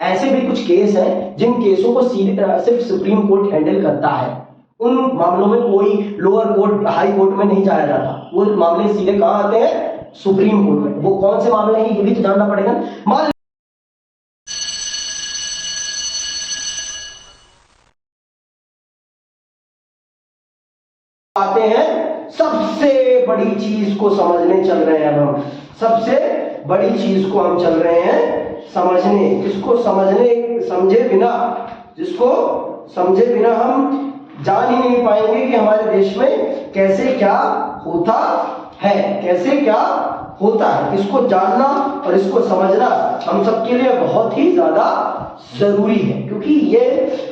ऐसे भी कुछ केस हैं जिन केसों को सीधे सिर्फ सुप्रीम कोर्ट हैंडल करता है। उन मामलों में कोई लोअर कोर्ट, हाई कोर्ट में नहीं जाया जाता। वो मामले सीधे कहां आते हैं? सुप्रीम कोर्ट में। वो कौन से मामले हैं ये भी तो जानना पड़ेगा। आते हैं सबसे बड़ी चीज को समझने चल रहे हैं। अब हम सबसे बड़ी चीज को हम चल रहे हैं समझने। जिसको समझे बिना हम जान ही नहीं पाएंगे कि हमारे देश में कैसे क्या होता है। इसको जानना और इसको समझना हम सबके लिए बहुत ही ज्यादा जरूरी है, क्योंकि ये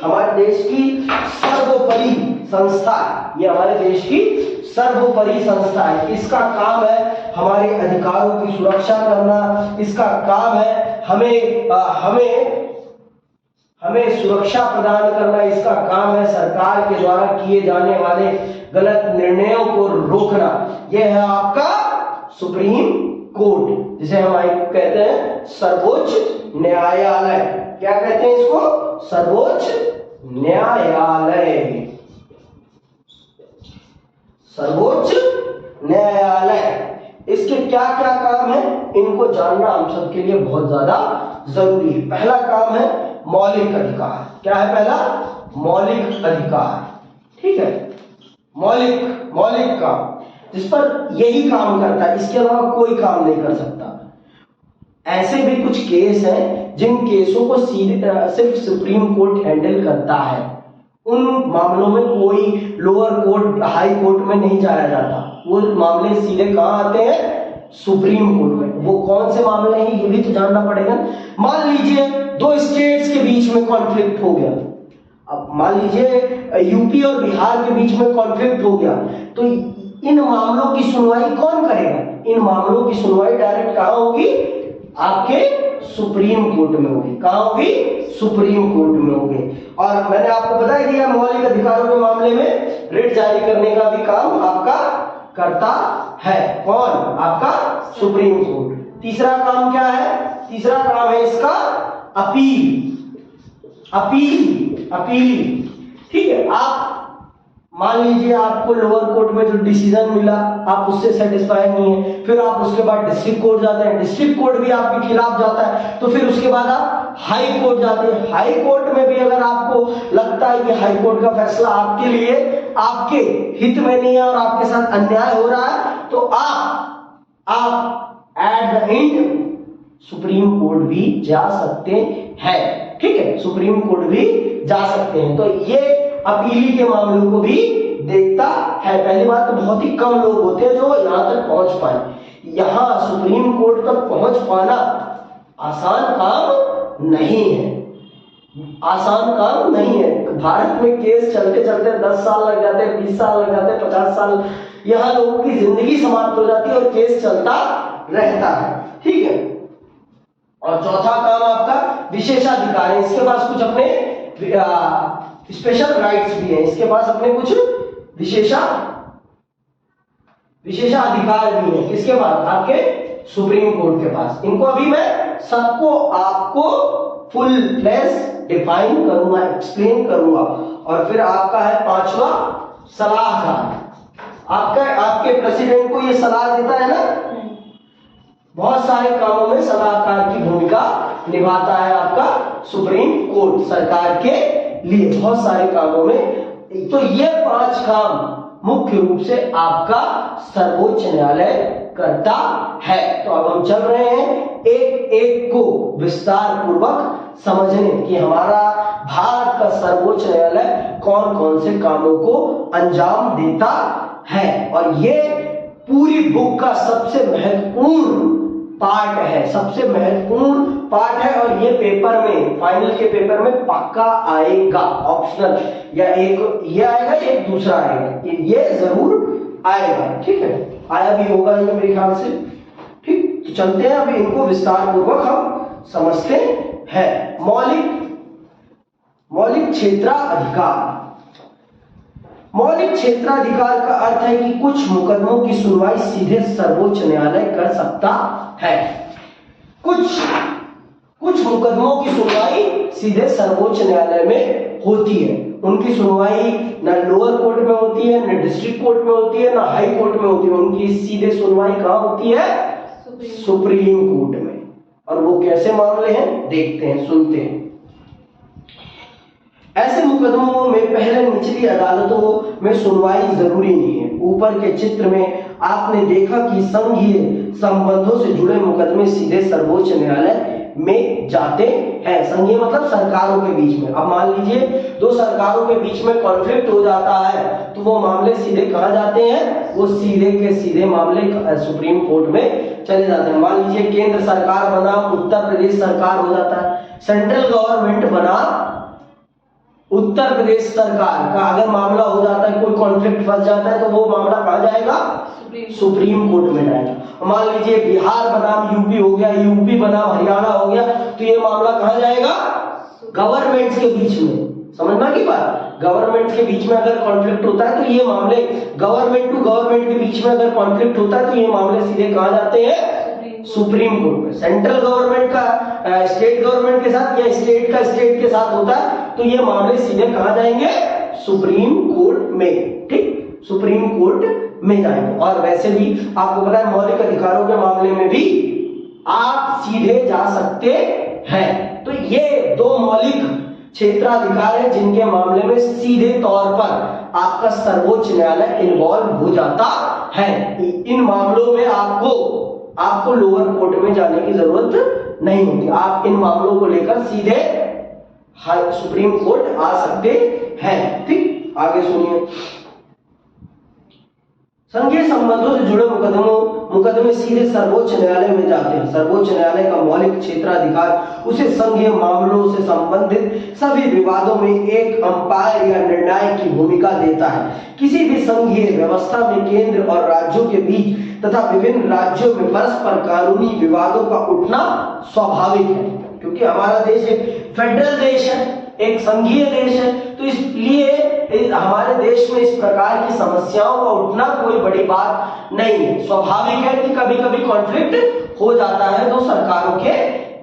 हमारे देश की सर्वोपरि संस्था है। ये हमारे देश की सर्वोपरि संस्था है। इसका काम है हमारे अधिकारों की सुरक्षा करना। इसका काम है हमें सुरक्षा प्रदान करना। इसका काम है सरकार के द्वारा किए जाने वाले गलत निर्णयों को रोकना। यह है आपका सुप्रीम कोर्ट, जिसे हम कहते हैं सर्वोच्च न्यायालय। क्या कहते हैं इसको? सर्वोच्च न्यायालय। सर्वोच्च न्यायालय। इसके क्या क्या काम है, इनको जानना हम सबके लिए बहुत ज्यादा जरूरी है। पहला काम है मौलिक अधिकार। क्या है पहला? मौलिक अधिकार। ठीक है, मौलिक काम, जिस पर यही काम करता है, इसके अलावा कोई काम नहीं कर सकता। ऐसे भी कुछ केस हैं जिन केसों को सिर्फ सुप्रीम कोर्ट हैंडल करता है। उन मामलों में कोई लोअर कोर्ट, हाई कोर्ट में नहीं जाया जाता। वो मामले सीधे कहां आते हैं? सुप्रीम कोर्ट में। वो कौन से मामले हैं ये भी तो जानना पड़ेगा। मान लीजिए दो स्टेट्स के बीच में कॉन्फ्लिक्ट हो गया। अब मान लीजिए यूपी और बिहार के बीच में कॉन्फ्लिक्ट हो गया, तो इन मामलों की सुनवाई कौन करेगा? इन मामलों की सुनवाई डायरेक्ट कहां होगी? आपके सुप्रीम कोर्ट में होगी। कहां होगी? सुप्रीम कोर्ट में होगी। और मैंने आपको बता ही दिया, मौलिक अधिकारों के मामले में रिट जारी करने का भी काम आपका करता है कौन? आपका सुप्रीम कोर्ट। तीसरा काम क्या है? तीसरा काम है इसका अपील। ठीक है, आप मान लीजिए आपको लोअर कोर्ट में जो डिसीजन मिला आप उससे सेटिस्फाई नहीं है, फिर आप उसके बाद डिस्ट्रिक्ट कोर्ट जाते हैं, डिस्ट्रिक्ट कोर्ट भी आपके खिलाफ जाता है, तो फिर उसके बाद आप हाई कोर्ट जाते हैं। हाई कोर्ट में भी अगर आपको लगता है कि हाई कोर्ट का फैसला आपके लिए, आपके हित में नहीं है और आपके साथ अन्याय हो रहा है, तो आप at the end supreme court भी जा सकते हैं। ठीक है, सुप्रीम कोर्ट भी जा सकते हैं। तो ये अपीली के मामलों को भी देखता है। पहली बात तो बहुत ही कम लोग होते हैं जो यहां तक पहुंच पाए। यहां सुप्रीम कोर्ट तक पहुंच पाना आसान काम नहीं है। भारत में केस चलते चलते 10 साल लग जाते हैं, 20 साल लग जाते हैं, 50 साल। यहां लोगों की जिंदगी समाप्त हो जाती है और केस चलता रहता है। ठीक है, और चौथा काम आपका विशेषाधिकार है। इसके पास कुछ अपने स्पेशल राइट्स भी हैं। इसके पास अपने कुछ विशेषाधिकार भी हैं। किसके पास? आपके सुप्रीम कोर्ट के पास। इनको अभी मैं सबको आपको फुल फ्लैश डिफाइन करूंगा, एक्सप्लेन करूंगा। और फिर आपका है पांचवा सलाहकार। आपके प्रेसिडेंट को ये सलाह देता है ना, बहुत सारे कामों में सलाहकार की भूमिका निभाता है आपका सुप्रीम कोर्ट सरकार के लिए, बहुत सारे कामों में। तो ये 5 काम मुख्य रूप से आपका सर्वोच्च न्यायालय करता है। तो अब हम चल रहे हैं एक एक को विस्तार पूर्वक समझने कि हमारा भारत का सर्वोच्च न्यायालय कौन कौन से कामों को अंजाम देता है। और ये पूरी बुक का सबसे महत्वपूर्ण पार्ट है। और ये पेपर में, फाइनल के पेपर में पक्का आएगा। ऑप्शनल या ये आएगा, एक दूसरा आएगा, ये जरूर आएगा। ठीक है, आया भी होगा ये मेरे ख्याल से। ठीक, तो चलते हैं अभी इनको विस्तार पूर्वक हम समझते हैं। मौलिक क्षेत्राधिकार। मौलिक क्षेत्राधिकार का अर्थ है कि कुछ मुकदमों की सुनवाई सीधे सर्वोच्च न्यायालय कर सकता है। कुछ कुछ मुकदमों की सुनवाई सीधे सर्वोच्च न्यायालय में होती है। उनकी सुनवाई न लोअर कोर्ट में होती है, न डिस्ट्रिक्ट कोर्ट में होती है, न हाई कोर्ट में होती है। उनकी सीधे सुनवाई कहाँ होती है? सुप्रीम कोर्ट में। और वो कैसे मामले हैं देखते हैं, सुनते हैं। ऐसे मुकदमों में पहले निचली अदालतों में सुनवाई जरूरी नहीं है। ऊपर के चित्र में आपने देखा कि संघीय संबंधों से जुड़े मुकदमे सीधे सर्वोच्च न्यायालय में जाते हैं। संघीय मतलब सरकारों के बीच में। अब मान लीजिए दो सरकारों के बीच में कॉन्फ्लिक्ट हो जाता है तो वो मामले सीधे कहाँ जाते हैं? वो सीधे के सीधे मामले सुप्रीम कोर्ट में चले जाते हैं। मान लीजिए केंद्र सरकार बनाम उत्तर प्रदेश सरकार हो जाता है, सेंट्रल गवर्नमेंट बनाम उत्तर प्रदेश सरकार का अगर मामला हो जाता है, कोई कॉन्फ्लिक्ट फंस जाता है तो वो मामला कहाँ जाएगा? सुप्रीम कोर्ट में जाएगा। मान लीजिए बिहार बनाम यूपी हो गया, यूपी बनाम हरियाणा हो गया, तो ये मामला कहाँ जाएगा? गवर्नमेंट्स के बीच में। समझना की बात? गवर्नमेंट के बीच में अगर कॉन्फ्लिक्ट होता है तो ये मामले गवर्नमेंट टू गवर्नमेंट के बीच में अगर कॉन्फ्लिक्ट होता है तो ये मामले सीधे कहाँ जाते हैं? सुप्रीम कोर्ट में। सेंट्रल गवर्नमेंट का स्टेट गवर्नमेंट के साथ या स्टेट का स्टेट के साथ होता है तो ये मामले सीधे कहाँ जाएंगे? सुप्रीम कोर्ट में। ठीक, सुप्रीम कोर्ट में जाएंगे। और वैसे भी आपको पता है मौलिक अधिकारों के मामले में भी आप सीधे जा सकते हैं। तो ये दो मौलिक क्षेत्राधिकार है जिनके मामले में सीधे तौर पर आपका सर्वोच्च न्यायालय इन्वॉल्व हो जाता है। इन मामलों में आपको लोअर कोर्ट में जाने की जरूरत नहीं होती। आप इन मामलों को लेकर सीधे सुप्रीम कोर्ट आ सकते हैं। ठीक, आगे सुनिए। संघीय संबंधों से जुड़े मुकदमे सीधे सर्वोच्च न्यायालय में जाते हैं। सर्वोच्च न्यायालय का मौलिक क्षेत्राधिकार उसे संघीय मामलों से संबंधित सभी विवादों में एक अंपायर या निर्णायक की भूमिका देता है। किसी भी संघीय व्यवस्था में केंद्र और राज्यों के बीच तथा विभिन्न राज्यों में परस्पर कानूनी विवादों का उठना स्वाभाविक है, क्योंकि हमारा देश एक फेडरल देश है, एक संघीय देश है, तो इसलिए हमारे देश में इस प्रकार की समस्याओं का उठना कोई बड़ी बात नहीं है। स्वाभाविक है कि कभी कभी कॉन्फ्लिक्ट हो जाता है दो सरकारों के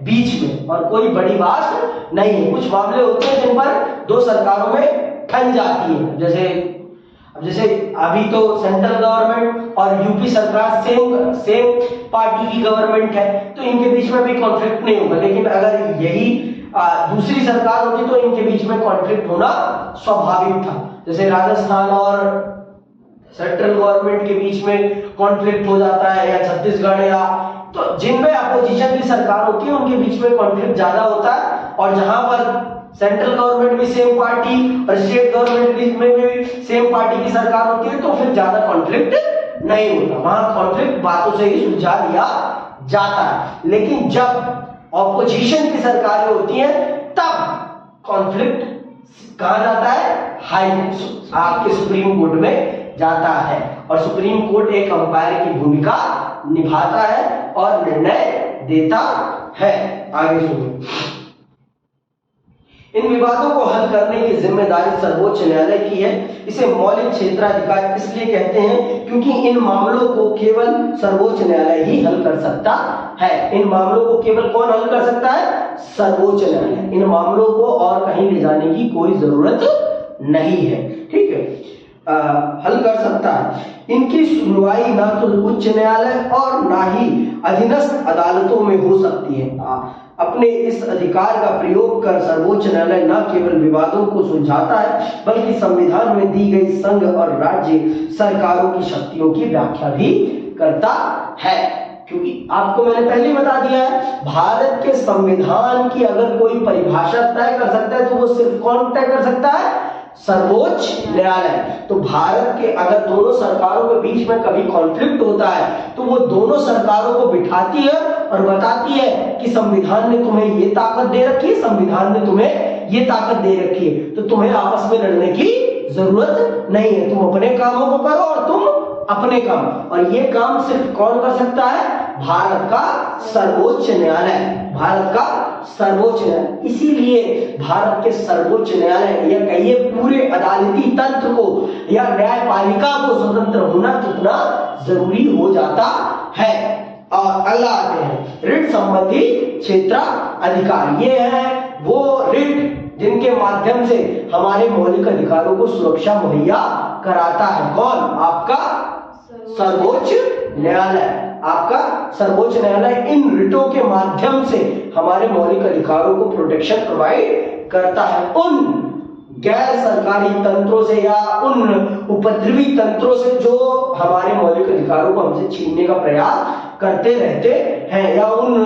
बीच में, और कोई बड़ी बात नहीं है। कुछ मामले होते हैं जिन पर दो सरकारों में ठन जाती है, जैसे अभी तो सेंट्रल गवर्नमेंट और यूपी सरकार सेम पार्टी की गवर्नमेंट है, तो इनके बीच में भी कॉन्फ्लिक्ट नहीं होगा। लेकिन अगर यही दूसरी सरकार होती तो इनके बीच में कॉन्फ्लिक्ट होना स्वाभाविक था। जैसे राजस्थान और सेंट्रल गवर्नमेंट के बीच में कॉन्फ्लिक्ट हो जाता है, या छत्तीसगढ़, या तो जिनमें अपोजिशन की सरकार होती है उनके बीच में कॉन्फ्लिक्ट ज्यादा होता है। और जहां पर सेंट्रल गवर्नमेंट भी सेम पार्टी और स्टेट गवर्नमेंट में भी सेम पार्टी की सरकार होती है तो फिर ज्यादा कॉन्फ्लिक्ट नहीं होता, वहां कॉन्फ्लिक्ट बातों से ही सुलझा लिया जाता है। लेकिन जब ऑपोजिशन की सरकारें होती हैं तब कॉन्फ्लिक्ट कहां जाता है? हाई आपके सुप्रीम कोर्ट में जाता है, और सुप्रीम कोर्ट एक अंपायर की भूमिका निभाता है और निर्णय देता है। आगे सुनिए। इन विवादों को हल करने की जिम्मेदारी सर्वोच्च न्यायालय की है। इसे मौलिक क्षेत्राधिकार इसलिए कहते हैं क्योंकि इन मामलों को केवल सर्वोच्च न्यायालय ही हल कर सकता है। इन मामलों को केवल कौन हल कर सकता है? सर्वोच्च न्यायालय। इन मामलों को और कहीं ले जाने की कोई जरूरत नहीं है। ठीक है, हल कर सकता है। इनकी सुनवाई ना तो उच्च न्यायालय और ना ही अधीनस्थ अदालतों में हो सकती है। अपने इस अधिकार का प्रयोग कर सर्वोच्च न्यायालय न केवल विवादों को सुलझाता है बल्कि संविधान में दी गई संघ और राज्य सरकारों की शक्तियों की व्याख्या भी करता है। क्योंकि आपको मैंने पहले ही बता दिया है, भारत के संविधान की अगर कोई परिभाषा तय कर सकता है तो वो सिर्फ कौन तय कर सकता है? सर्वोच्च न्यायालय। तो भारत के अगर दोनों सरकारों के बीच में कभी कॉन्फ्लिक्ट होता है तो वो दोनों सरकारों को बिठाती है और बताती है कि संविधान ने तुम्हें ये ताकत दे रखी है, संविधान ने तुम्हें ये ताकत दे रखी है, तो तुम्हें आपस में लड़ने की जरूरत नहीं है। तुम अपने कामों को करो और तुम अपने काम। और ये काम सिर्फ कौन कर सकता है? भारत का सर्वोच्च न्यायालय। भारत का सर्वोच्च न्यायालय। इसीलिए भारत के सर्वोच्च न्यायालय या कहिए पूरे अदालती तंत्र को या न्यायपालिका को स्वतंत्र होना कितना जरूरी हो जाता है। और अगला आते हैं रिट संबंधी क्षेत्राधिकार। ये है वो रिट जिनके माध्यम से हमारे मौलिक अधिकारों को सुरक्षा मुहैया कराता है। कौन? आपका सर्वोच्च न्यायालय। आपका सर्वोच्च न्यायालय इन रिटों के माध्यम से हमारे मौलिक अधिकारों को प्रोटेक्शन प्रोवाइड करता है। उन गैर सरकारी तंत्रों से या उन उपद्रवी तंत्रों से जो हमारे मौलिक अधिकारों को हमसे छीनने का प्रयास करते रहते हैं, या उन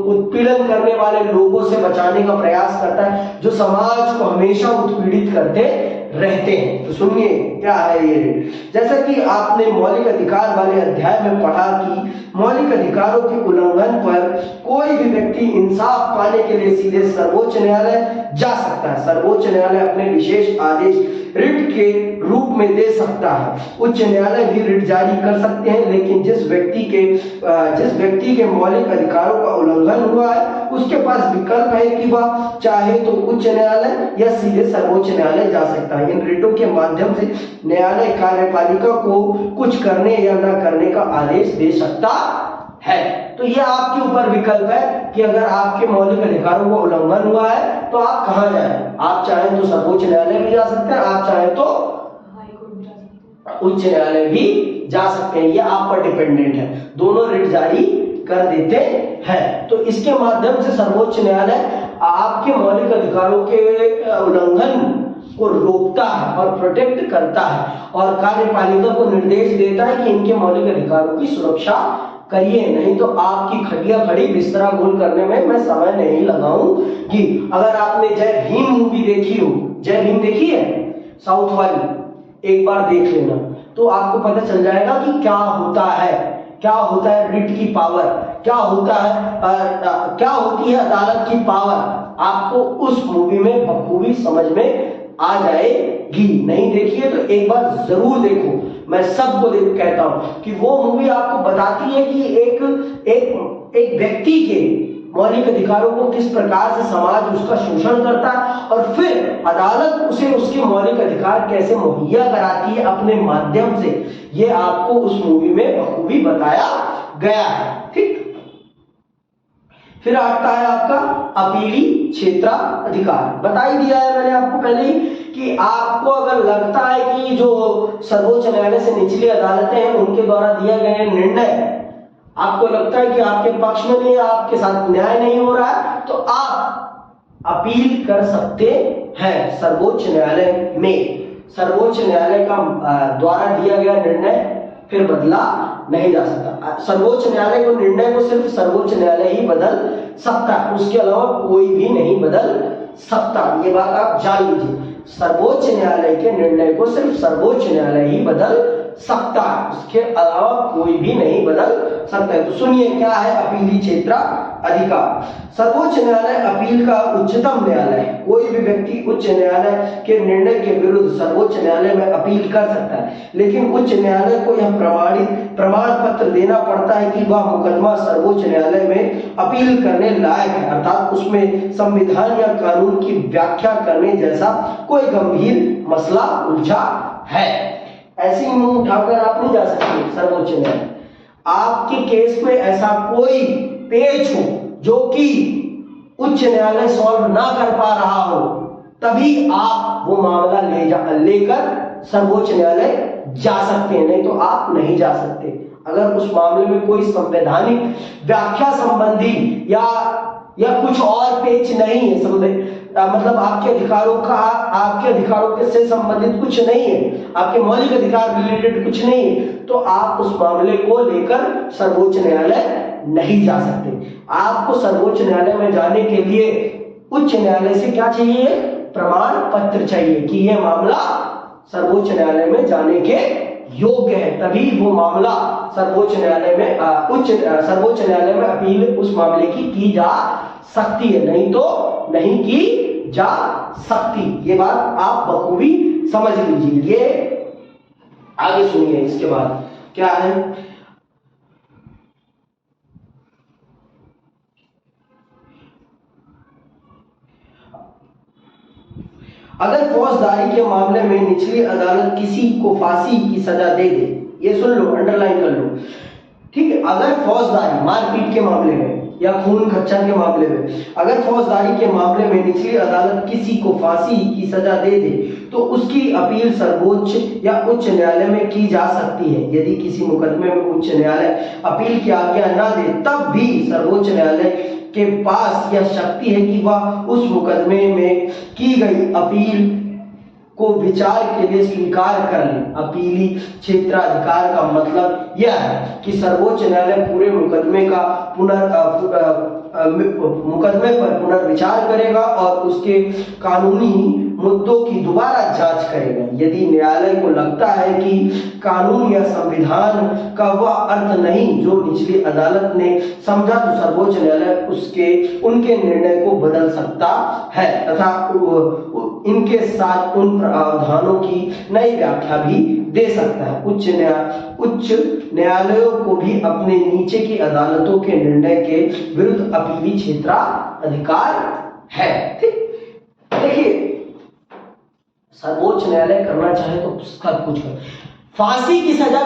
उत्पीड़न करने वाले लोगों से बचाने का प्रयास करता है जो समाज को हमेशा उत्पीड़ित करते रहते हैं। तो सुनिए क्या है ये। जैसा कि आपने मौलिक अधिकार वाले अध्याय में पढ़ा कि मौलिक अधिकारों के उल्लंघन पर कोई भी व्यक्ति इंसाफ पाने के लिए सीधे सर्वोच्च न्यायालय जा सकता है। सर्वोच्च न्यायालय अपने विशेष आदेश रिट के रूप में दे सकता है। उच्च न्यायालय भी रिट जारी कर सकते हैं, लेकिन जिस व्यक्ति के मौलिक अधिकारों का उल्लंघन हुआ है उसके पास विकल्प है कि वह चाहे तो उच्च न्यायालय या सीधे सर्वोच्च न्यायालय जा सकता है। इन रिटों के माध्यम से न्यायालय कार्यपालिका को कुछ करने या न करने का आदेश दे सकता है। तो ये आपके ऊपर विकल्प है कि अगर आपके मौलिक अधिकारों का उल्लंघन हुआ है तो आप कहां जाएं। आप चाहें तो सर्वोच्च न्यायालय भी जा सकते हैं, आप चाहें तो उच्च न्यायालय भी जा सकते हैं। ये आप पर डिपेंडेंट है, दोनों रिट जारी कर देते हैं। तो इसके माध्यम से सर्वोच्च न्यायालय आपके मौलिक अधिकारों के उल्लंघन को रोकता है और प्रोटेक्ट करता है और कार्यपालिका को निर्देश देता है कि इनके मौलिक अधिकारों की सुरक्षा करिए, नहीं तो आपकी खटिया खड़ी बिस्तरा गुल करने में मैं समय नहीं लगाऊंगी। अगर आपने जय भीम मूवी देखी हो, जय भीम देखी है साउथ वाली, एक बार देख लेना तो आपको पता चल जाएगा कि क्या होता है रिट की पावर, क्या होती है अदालत की पावर। आपको उस मूवी में बखूबी समझ में आ जाएगी। नहीं देखिए तो एक बार जरूर देखो। मैं सबको कहता हूं कि वो मूवी आपको बताती है कि एक व्यक्ति के मौलिक अधिकारों को किस प्रकार से समाज उसका शोषण करता है और फिर अदालत उसे उसके मौलिक अधिकार कैसे मुहैया कराती है अपने माध्यम से। ये आपको उस मूवी में बखूबी बताया गया है। ठीक, फिर आता है आपका अपीली क्षेत्राधिकार। बता ही दिया है मैंने आपको पहले ही कि आपको अगर लगता है कि जो सर्वोच्च न्यायालय से निचली अदालतें हैं उनके द्वारा दिया गया निर्णय आपको लगता है कि आपके पक्ष में नहीं, आपके साथ न्याय नहीं हो रहा है, तो आप अपील कर सकते हैं सर्वोच्च न्यायालय में। सर्वोच्च न्यायालय का द्वारा दिया गया निर्णय फिर बदला नहीं जा सकता। सर्वोच्च न्यायालय को निर्णय को सिर्फ सर्वोच्च न्यायालय ही बदल सकता है, उसके अलावा कोई भी नहीं बदल सकता। ये बात आप जान लीजिए, सर्वोच्च न्यायालय के निर्णय को सिर्फ सर्वोच्च न्यायालय ही बदल सकता है, उसके अलावा कोई भी नहीं बदल सकता है। तो सुनिए क्या है अपीली क्षेत्राधिकार। सर्वोच्च न्यायालय अपील का उच्चतम न्यायालय है। कोई भी व्यक्ति उच्च न्यायालय के निर्णय के विरुद्ध सर्वोच्च न्यायालय में अपील कर सकता है, लेकिन उच्च न्यायालय को यह प्रमाण पत्र देना पड़ता है कि वह मुकदमा सर्वोच्च न्यायालय में अपील करने लायक है, अर्थात उसमें संविधान या कानून की व्याख्या करने जैसा कोई गंभीर मसला उलझा है। ऐसे ही मुंह उठाकर आप नहीं जा सकते सर्वोच्च न्यायालय। आपके केस में ऐसा कोई पेच हो जो कि उच्च न्यायालय सॉल्व ना कर पा रहा हो, तभी आप वो मामला लेकर सर्वोच्च न्यायालय जा सकते हैं, नहीं तो आप नहीं जा सकते। अगर उस मामले में कोई संवैधानिक व्याख्या संबंधी या कुछ और पेच नहीं है, मतलब आपके अधिकारों से संबंधित कुछ नहीं है, आपके मौलिक अधिकार रिलेटेड कुछ नहीं है, तो आप उस मामले को लेकर सर्वोच्च न्यायालय नहीं जा सकते। आपको सर्वोच्च न्यायालय में जाने के लिए उच्च न्यायालय से क्या चाहिए? प्रमाण पत्र चाहिए कि यह मामला सर्वोच्च न्यायालय में जाने के योग्य है, तभी वो मामला सर्वोच्च न्यायालय में अपील उस मामले की जा सकती है, नहीं तो नहीं की जा सकती। ये बात आप बखूबी समझ लीजिए। ये आगे सुनिए, इसके बाद क्या है? अगर फौजदारी के मामले में निचली अदालत किसी को फांसी की सजा दे दे, ये सुन लो, अंडरलाइन कर लो, ठीक है। अगर फौजदारी मारपीट के मामले में या खून खच्चर के मामले में, अगर फौजदारी के मामले में निचली अदालत किसी को फांसी की सजा दे दे तो उसकी अपील सर्वोच्च या उच्च न्यायालय में की जा सकती है। यदि किसी मुकदमे में उच्च न्यायालय अपील की आज्ञा न दे तब भी सर्वोच्च न्यायालय के पास यह शक्ति है कि वह उस मुकदमे में की गई अपील को विचार के लिए स्वीकार कर ले। अपीली क्षेत्राधिकार का मतलब यह है कि सर्वोच्च न्यायालय पूरे मुकदमे पर पुनर्विचार करेगा और उसके कानूनी मुद्दों की दोबारा जांच करेगा। यदि न्यायालय को लगता है कि कानून या संविधान का वह अर्थ नहीं जो निचली अदालत ने समझा तो सर्वोच्च न्यायालय उनके निर्णय को बदल सकता है तथा इनके साथ उन प्रावधानों की नई व्याख्या भी दे सकता है। उच्च न्यायालयों को भी अपने नीचे की अदालतों के निर्णय के विरुद्ध अपीली क्षेत्राधिकार है। ठीक, देखिए सर्वोच्च न्यायालय करना चाहे तो सब कुछ कर। फांसी की सजा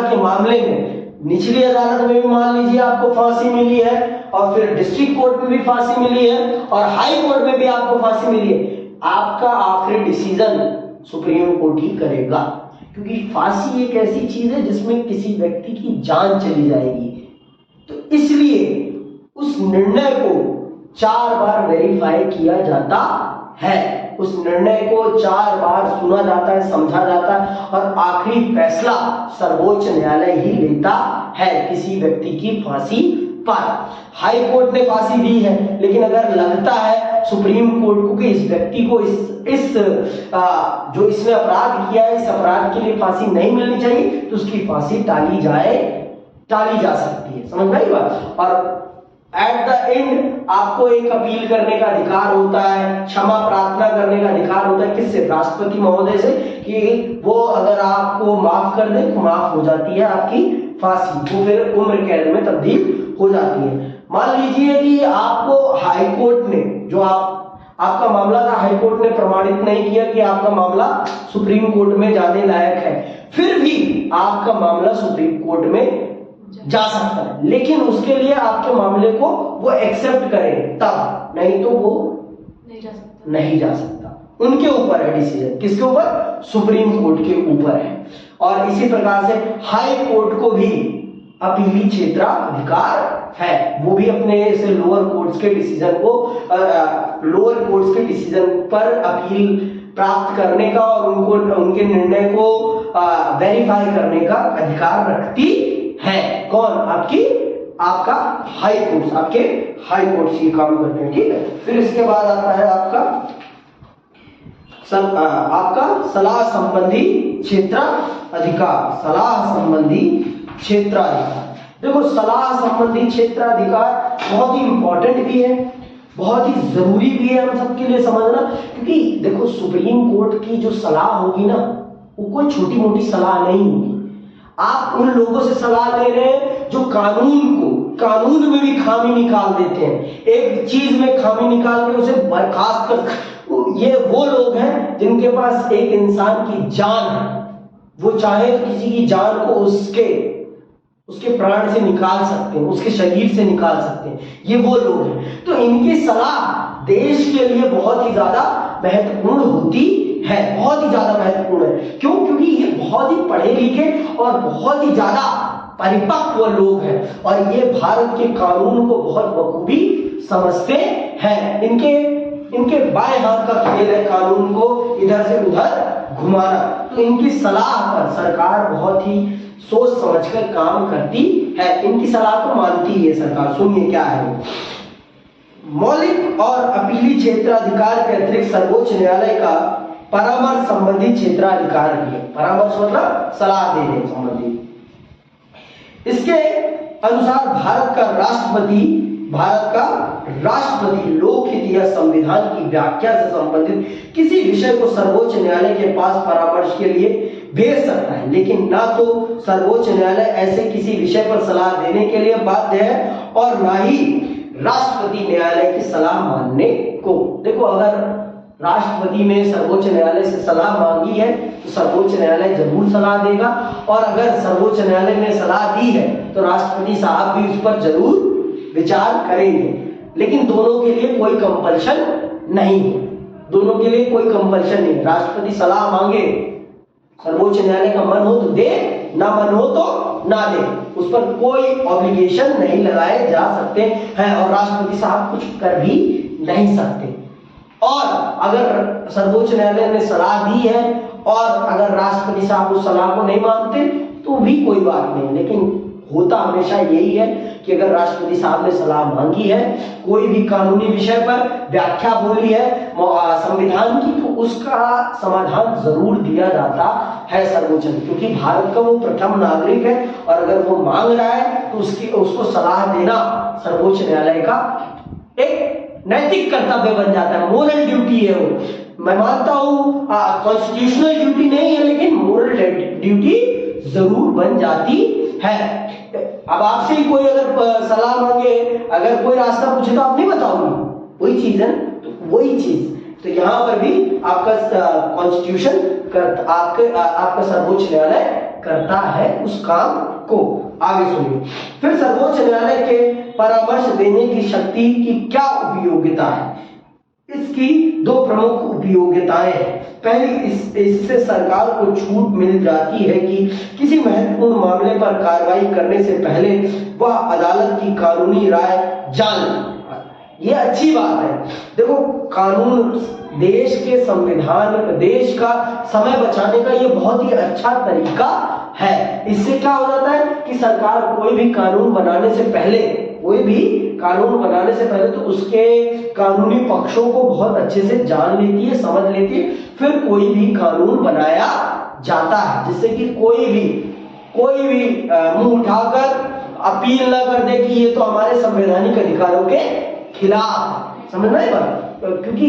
के मामले में निचली अदालत में भी मान लीजिए आपको फांसी मिली है और फिर डिस्ट्रिक्ट कोर्ट में भी फांसी मिली है और हाई कोर्ट में भी आपको फांसी मिली है, आपका आखिरी डिसीजन सुप्रीम कोर्ट ही करेगा, क्योंकि फांसी एक ऐसी चीज है जिसमें किसी व्यक्ति की जान चली जाएगी। तो इसलिए उस निर्णय को 4 बार वेरीफाई किया जाता है, उस निर्णय को 4 बार सुना जाता है, समझा जाता है और आखिरी फैसला सर्वोच्च न्यायालय ही लेता है किसी व्यक्ति की फांसी पर। हाई कोर्ट ने फांसी दी है, लेकिन अगर लगता है सुप्रीम कोर्ट को कि इस व्यक्ति को जो इसने अपराध किया है, इस अपराध के लिए फांसी नहीं मिलनी चाहिए, तो उसकी फांसी टाली जा सकती है। समझ में आई बात? और एट द एंड आपको एक अपील करने का अधिकार होता है, क्षमा प्रार्थना करने का अधिकार होता है। किससे? राष्ट्रपति महोदय से, कि वो अगर आपको माफ कर दे तो माफ हो जाती है आपकी फांसी, वो फिर उम्र कैद में तब्दील हो जाती है। मान लीजिए कि आपको हाई कोर्ट ने जो आपका मामला था, हाई कोर्ट ने प्रमाणित नहीं किया कि आपका मामला सुप्रीम कोर्ट में जाने लायक है, फिर भी आपका मामला सुप्रीम कोर्ट में जा सकता है, लेकिन उसके लिए आपके मामले को वो एक्सेप्ट करें तब, नहीं तो वो नहीं जा सकता। उनके ऊपर है डिसीजन, किसके ऊपर? सुप्रीम कोर्ट के ऊपर है। और इसी प्रकार से हाई कोर्ट को भी अपीली क्षेत्राधिकार है, वो भी अपने से लोअर कोर्ट्स के डिसीजन पर अपील प्राप्त करने का और उनके निर्णय को वेरीफाई करने का अधिकार रखती है। कौन? आपका हाई कोर्ट, आपके हाई कोर्ट ये काम करते हैं। ठीक है, फिर इसके बाद आता है आपका सलाह संबंधी क्षेत्राधिकार। सलाह संबंधी क्षेत्राधिकार, देखो सलाह संबंधी क्षेत्राधिकार बहुत ही इंपॉर्टेंट भी है, बहुत ही जरूरी भी है हम सबके लिए समझना, क्योंकि देखो सुप्रीम कोर्ट की जो सलाह होगी ना, वो कोई छोटी मोटी सलाह नहीं होगी। आप उन लोगों से सलाह ले रहे हैं जो कानून में भी खामी निकाल देते हैं, एक चीज में खामी निकाल के उसे बर्खास्त कर। ये वो लोग हैं जिनके पास एक इंसान की जान है, वो चाहे तो किसी की जान को उसके प्राण से निकाल सकते हैं, उसके शरीर से निकाल सकते हैं, ये वो लोग हैं। तो इनकी सलाह देश के लिए बहुत ही ज्यादा महत्वपूर्ण होती है, बहुत ही ज्यादा महत्वपूर्ण है। क्यों? क्योंकि ये बहुत ही पढ़े लिखे और बहुत ही ज्यादा परिपक्व लोग हैं और ये भारत के कानून को बहुत बखूबी समझते हैं। इनके बाएं हाथ का खेल है कानून को इधर से उधर घुमाना। तो इनकी सलाह पर सरकार बहुत ही सोच समझकर काम करती है, इनकी सलाह को मानती है सरकार। सुनिए क्या है। मौलिक और अपीली क्षेत्राधिकार के अतिरिक्त सर्वोच्च न्यायालय का परामर्श संबंधी क्षेत्राधिकार भी है। परामर्श मतलब सलाह देने संबंधी। इसके अनुसार भारत का राष्ट्रपति लोकहित या संविधान की व्याख्या से संबंधित किसी विषय को सर्वोच्च न्यायालय के पास परामर्श के लिए भेज सकता है, लेकिन ना तो सर्वोच्च न्यायालय ऐसे किसी विषय पर सलाह देने के लिए बाध्य है और ना ही राष्ट्रपति न्यायालय की सलाह मानने को। देखो अगर राष्ट्रपति ने सर्वोच्च न्यायालय से सलाह मांगी है तो सर्वोच्च न्यायालय जरूर सलाह देगा, और अगर सर्वोच्च न्यायालय ने सलाह दी है तो राष्ट्रपति साहब भी उस पर जरूर विचार करेंगे। लेकिन दोनों के लिए कोई कंपल्शन नहीं है, दोनों के लिए कोई कंपल्शन नहीं है। राष्ट्रपति सलाह मांगे, सर्वोच्च न्यायालय का मन हो तो दे, ना मन हो तो ना दे, उस पर कोई ऑब्लिगेशन नहीं लगाए जा सकते हैं, और राष्ट्रपति साहब कुछ कर भी नहीं सकते। और अगर सर्वोच्च न्यायालय ने सलाह दी है और अगर राष्ट्रपति साहब उस सलाह को नहीं मानते तो भी कोई बात नहीं, लेकिन होता हमेशा यही है कि अगर राष्ट्रपति साहब ने सलाह मांगी है, कोई भी कानूनी विषय पर व्याख्या बोली है संविधान की, तो उसका समाधान जरूर दिया जाता है सर्वोच्च, क्योंकि भारत का वो प्रथम नागरिक है, और अगर वो मांग रहा है तो उसको सलाह देना सर्वोच्च न्यायालय का एक नैतिक कर्तव्य बन जाता है, मोरल ड्यूटी है वो। मैं मानता हूँ कॉन्स्टिट्यूशनल ड्यूटी नहीं है, लेकिन मोरल ड्यूटी जरूर बन जाती है। अब आपसे ही कोई अगर सलाह मांगे, अगर कोई रास्ता पूछे तो आप नहीं बताओगे, वही चीज है, तो वही चीज तो यहाँ पर भी आपका कॉन्स्टिट्यूशन आपका सर्वोच्च न्यायालय करता है उस काम को। आगे सुनिए, फिर सर्वोच्च न्यायालय के परामर्श देने की शक्ति की क्या उपयोगिता है? इसकी दो प्रमुख उपयोगिताएं हैं। पहली, इससे सरकार को छूट मिल जाती है कि किसी महत्वपूर्ण मामले पर कार्रवाई करने से पहले वह अदालत की कानूनी राय जान ले। ये अच्छी बात है। देखो, कानून देश के संविधान, देश का समय बचाने का ये बहुत ही अच्छा तरीका है। इससे क्या हो जाता है कि सरकार कोई भी कानून बनाने से पहले तो उसके कानूनी पक्षों को बहुत अच्छे से जान लेती है, समझ लेती है, फिर कोई भी कानून बनाया जाता है, जिससे कि कोई भी मुंह उठाकर अपील न कर दे कि ये तो हमारे संवैधानिक अधिकारों के खिलाफ। समझ में आई बात? क्योंकि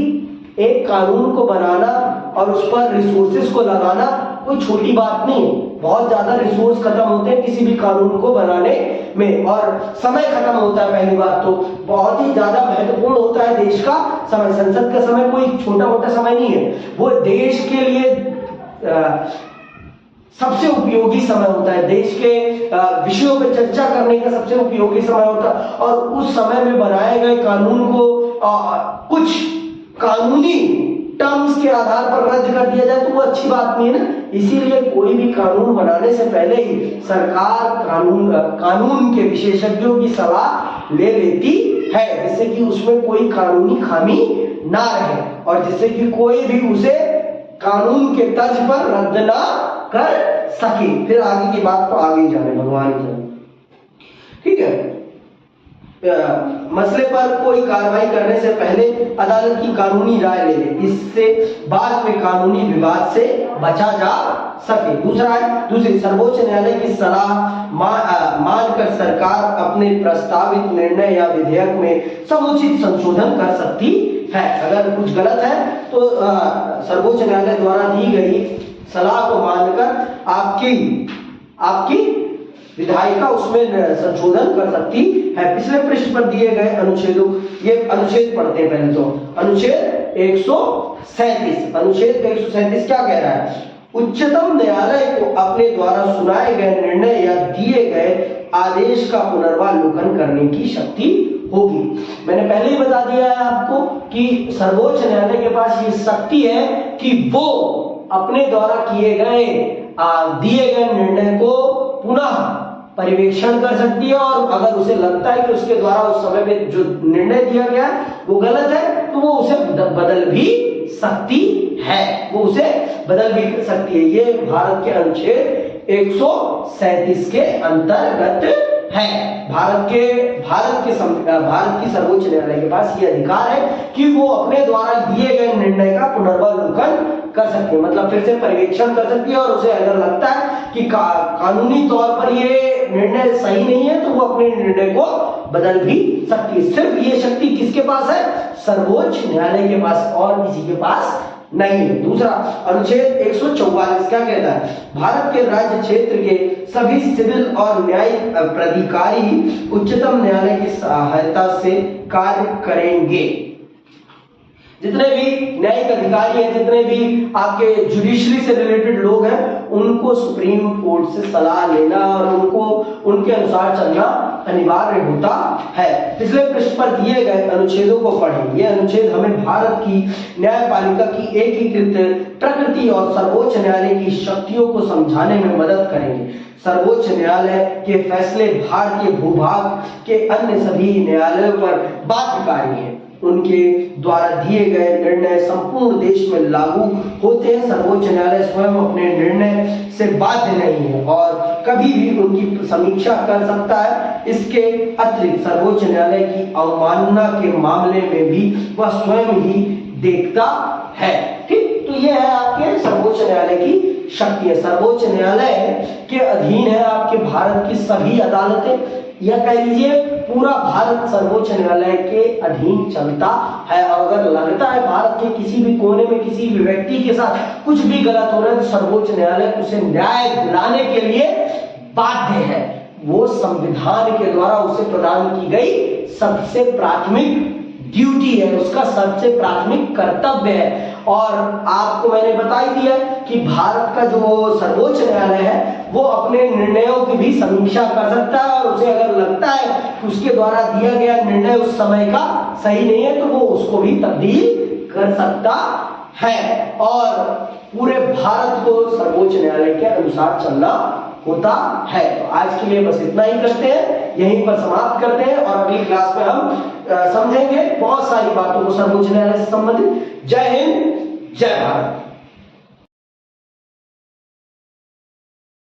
एक कानून को बनाना और उस पर रिसोर्सेज को लगाना कोई छोटी बात नहीं है। बहुत ज्यादा रिसोर्स खत्म होते हैं किसी भी कानून को बनाने में, और समय खत्म होता है। पहली बात तो बहुत ही ज्यादा महत्वपूर्ण होता है देश का समय। संसद का समय कोई छोटा मोटा समय नहीं है, वो देश के लिए सबसे उपयोगी समय होता है, देश के विषयों पर चर्चा करने का सबसे उपयोगी समय होता है। और उस समय में बनाए गए कानून को कुछ कानूनी टर्म्स के आधार पर रद्द कर दिया जाए तो वो अच्छी बात नहीं है ना। इसीलिए कोई भी कानून बनाने से पहले ही सरकार कानून के विशेषज्ञों की सलाह ले लेती है, जिससे कि उसमें कोई कानूनी खामी ना रहे, और जिससे कि कोई भी उसे कानून के तर्ज पर रद्द ना कर सके। फिर आगे की बात को आगे जाने, भगवान जाने, ठीक है। मसले पर कोई कार्रवाई करने से पहले अदालत की कानूनी राय ले ले, इससे बाद में कानूनी विवाद से बचा जा सके। दूसरी, सर्वोच्च न्यायालय की सलाह मानकर सरकार अपने प्रस्तावित निर्णय या विधेयक में समुचित संशोधन कर सकती है। अगर कुछ गलत है तो सर्वोच्च न्यायालय द्वारा दी गई सलाह को मानकर आपकी विधायिका उसमें संशोधन कर सकती है। पिछले पृष्ठ पर दिए गए अनुच्छेदों, ये अनुच्छेद पढ़ते हैं पहले तो। अनुच्छेद 137, अनुच्छेद 137 क्या कह रहा है? उच्चतम न्यायालय को अपने द्वारा सुनाए गए निर्णय या दिए गए आदेश का पुनर्वालोकन करने की शक्ति होगी। मैंने पहले ही बता दिया है आपको कि सर्वोच्च न्यायालय के पास ये शक्ति है कि वो अपने द्वारा किए गए दिए गए निर्णय को पुनः पर्यवेक्षण कर सकती है, और अगर उसे लगता है कि उसके द्वारा उस समय में जो निर्णय दिया गया वो गलत है तो वो उसे बदल भी सकती है, ये भारत के अनुच्छेद 137 के अंतर्गत है। भारत की सर्वोच्च न्यायालय के पास ये अधिकार है कि वो अपने द्वारा दिए गए निर्णय का पुनर्वालोकन कर सकती है, मतलब फिर से पर्यवेक्षण कर सकती है, और उसे अगर लगता है कि कानूनी तौर पर ये निर्णय सही नहीं है तो वो अपने निर्णय को बदल भी सकती है। सिर्फ ये शक्ति किसके पास है? सर्वोच्च न्यायालय के पास, और किसी के पास नहीं है। दूसरा, अनुच्छेद 144 क्या कहता है? भारत के राज्य क्षेत्र के सभी सिविल और न्यायिक प्राधिकारी उच्चतम न्यायालय की सहायता से कार्य करेंगे। जितने भी न्यायिक अधिकारी हैं, जितने भी आपके जुडिशरी से रिलेटेड लोग हैं, उनको सुप्रीम कोर्ट से सलाह लेना और उनको उनके अनुसार चलना अनिवार्य होता है। पिछले पृष्ठ पर दिए गए अनुच्छेदों को पढ़ें। ये अनुच्छेद हमें भारत की न्यायपालिका की एकीकृत प्रकृति और सर्वोच्च न्यायालय की शक्तियों को समझाने में मदद करेंगे। सर्वोच्च न्यायालय के फैसले भारतीय भूभाग के अन्य सभी न्यायालयों पर बाध्यकारी हैं। उनके द्वारा दिए गए निर्णय संपूर्ण देश में लागू होते हैं। सर्वोच्च न्यायालय स्वयं अपने निर्णय से बाध्य नहीं है और कभी भी उनकी समीक्षा कर सकता है। इसके अतिरिक्त सर्वोच्च न्यायालय की अवमानना के मामले में भी वह स्वयं ही देखता है। ठीक, तो ये है आपके सर्वोच्च न्यायालय की शक्ति है। सर्वोच्च न्यायालय के अधीन है आपके भारत की सभी अदालतें, या कह लीजिए पूरा भारत सर्वोच्च न्यायालय के अधीन चलता है। और अगर लगता है भारत के किसी भी कोने में किसी भी व्यक्ति के साथ कुछ भी गलत हो रहा है तो सर्वोच्च न्यायालय उसे न्याय दिलाने के लिए बाध्य है। वो संविधान के द्वारा उसे प्रदान की गई सबसे प्राथमिक ड्यूटी है, उसका सबसे प्राथमिक कर्तव्य है। और आपको मैंने बता ही दिया कि भारत का जो सर्वोच्च न्यायालय है वो अपने निर्णयों की भी समीक्षा कर सकता है और उसे अगर लगता है कि उसके द्वारा दिया गया निर्णय उस समय का सही नहीं है तो वो उसको भी तब्दील कर सकता है। और पूरे भारत को सर्वोच्च न्यायालय के अनुसार चलना होता है। तो आज के लिए बस इतना ही करते हैं, यहीं पर समाप्त करते हैं और अगली क्लास में हम समझेंगे बहुत सारी बातों को सर्वोच्च न्यायालय से संबंधित। जय हिंद, जय भारत।